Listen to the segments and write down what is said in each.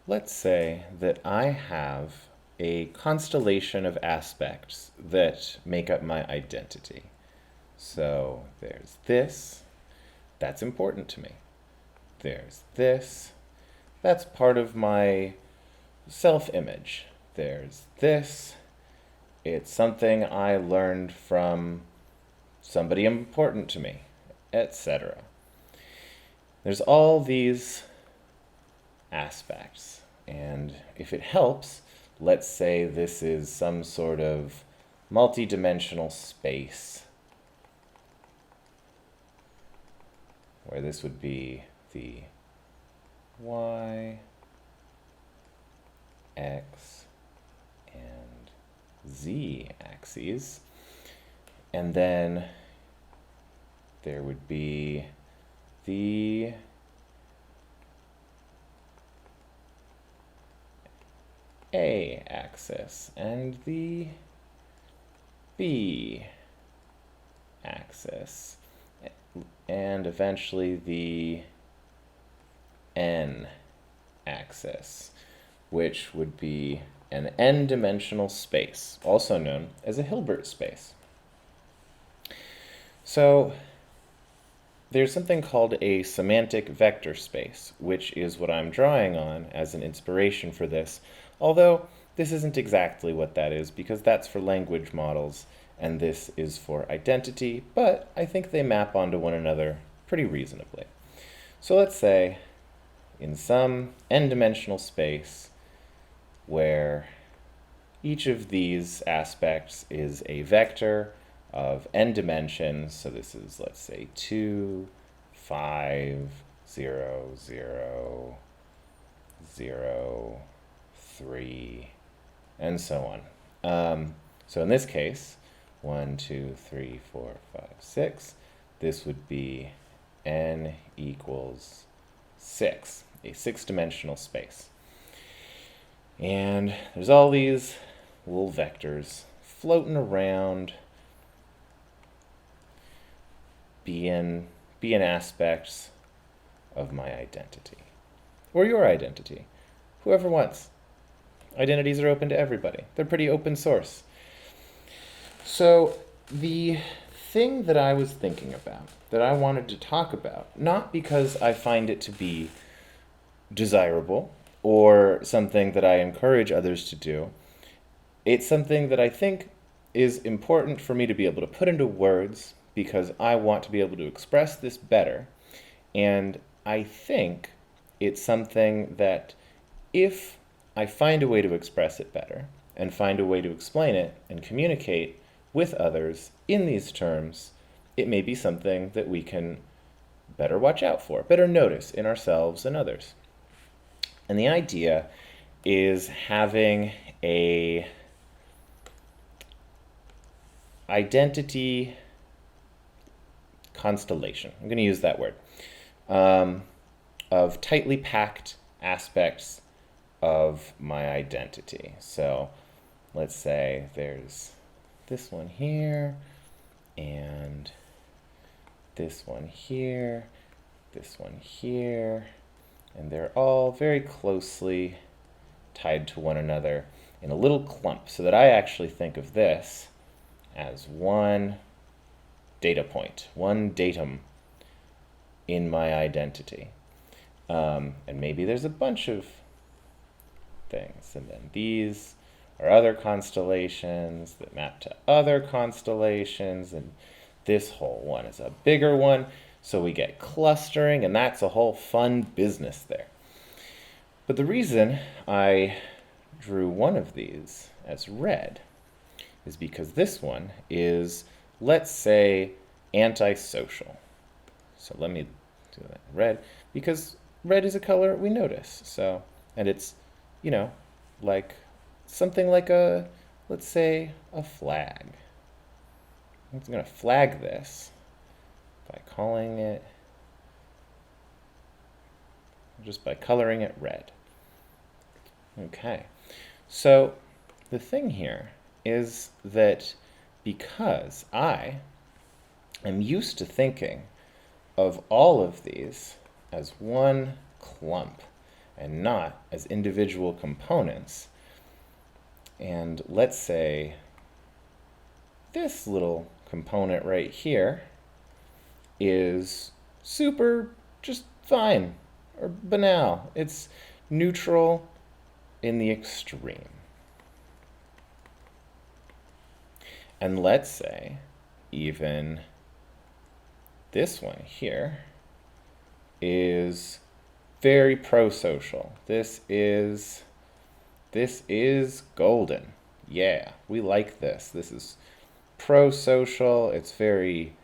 let's say that I have a constellation of aspects that make up my identity. So there's this, that's important to me. There's this, that's part of my self-image. There's this, it's something I learned from somebody important to me, etc. There's all these aspects, and if it helps, let's say this is some sort of multi-dimensional space where this would be the y, x, and z axes, and then there would be the A axis and the B axis, and eventually the N axis, which would be an n-dimensional space, also known as a Hilbert space. So there's something called a semantic vector space, which is what I'm drawing on as an inspiration for this, although this isn't exactly what that is because that's for language models and this is for identity, but I think they map onto one another pretty reasonably. So let's say in some n-dimensional space where each of these aspects is a vector of n dimensions, so this is, let's say, 2, 5, 0, 0, 0, 3, and so on. So in this case, 1, 2, 3, 4, 5, 6, this would be n equals 6, a 6-dimensional space. And there's all these little vectors floating around, being aspects of my identity, or your identity, whoever wants. Identities are open to everybody. They're pretty open source. So the thing that I was thinking about, that I wanted to talk about, not because I find it to be desirable or something that I encourage others to do, it's something that I think is important for me to be able to put into words because I want to be able to express this better. And I think it's something that if I find a way to express it better and find a way to explain it and communicate with others in these terms, it may be something that we can better watch out for, better notice in ourselves and others. And the idea is having a identity constellation, I'm going to use that word, of tightly packed aspects of my identity. So let's say there's this one here, and this one here, this one here, and they're all very closely tied to one another in a little clump, so that I actually think of this as one data point, one datum in my identity. And maybe there's a bunch of things, and then these are other constellations that map to other constellations, and this whole one is a bigger one, so we get clustering, and that's a whole fun business there. But the reason I drew one of these as red is because this one is, let's say, antisocial. So let me do that red, because red is a color we notice. So, and it's, you know, like something like a, let's say, a flag. I'm going to flag this by calling it, just by coloring it red. Okay, so the thing here is that because I am used to thinking of all of these as one clump, and not as individual components. And let's say this little component right here is super just fine or banal. It's neutral in the extreme. And let's say even this one here is very pro-social. This is golden. Yeah, we like this. This is pro-social. It's very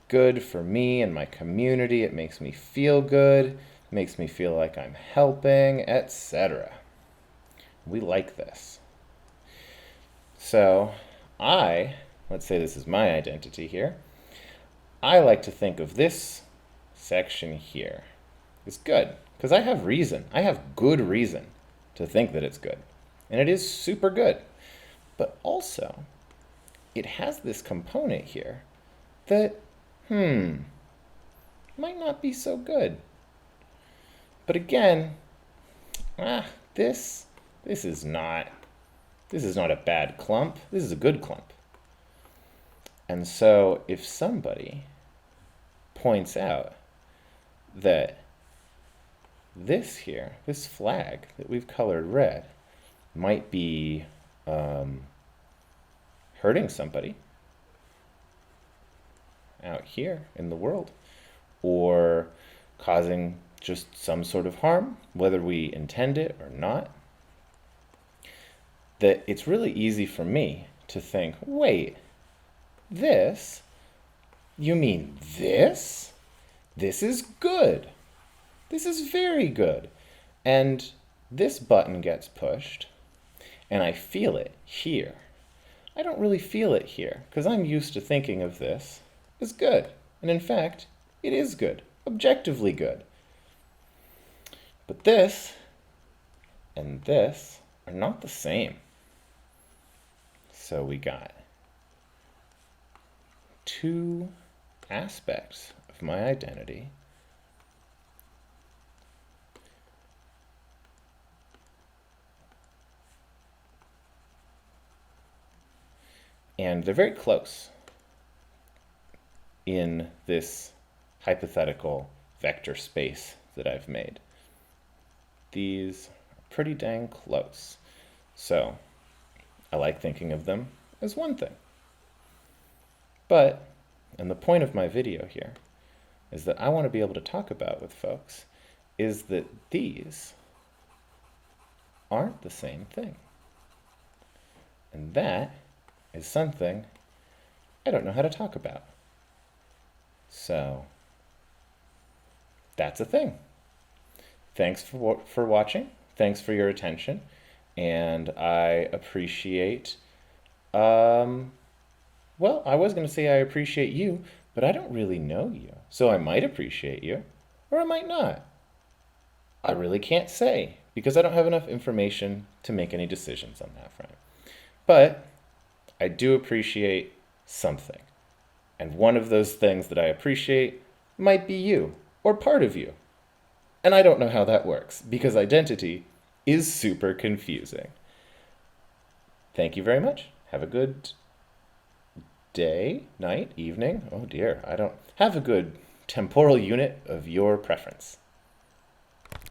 good for me and my community. It makes me feel good. It makes me feel like I'm helping, etc. We like this. So let's say this is my identity here. I like to think of this section here as good because I have reason. I have good reason to think that it's good. And it is super good. But also, it has this component here that, might not be so good. But again, this is not a bad clump. This is a good clump. And so if somebody points out that this here, this flag that we've colored red, might be hurting somebody out here in the world, or causing just some sort of harm, whether we intend it or not, that it's really easy for me to think, wait, this? You mean this? This is good. This is very good. And this button gets pushed, and I feel it here. I don't really feel it here, because I'm used to thinking of this as good. And in fact, it is good, objectively good. But this and this are not the same. So we got two aspects of my identity and they're very close in this hypothetical vector space that I've made. These are pretty dang close. So I like thinking of them as one thing. But, and the point of my video here is that I want to be able to talk about with folks is that these aren't the same thing. And that is something I don't know how to talk about. So that's a thing. Thanks for watching. Thanks for your attention. And I appreciate, well, I was going to say I appreciate you, but I don't really know you. So I might appreciate you, or I might not. I really can't say, because I don't have enough information to make any decisions on that front. But I do appreciate something. And one of those things that I appreciate might be you, or part of you. And I don't know how that works, because identity is super confusing. Thank you very much. Have a good day, night, evening. Oh dear, I don't have a good temporal unit of your preference.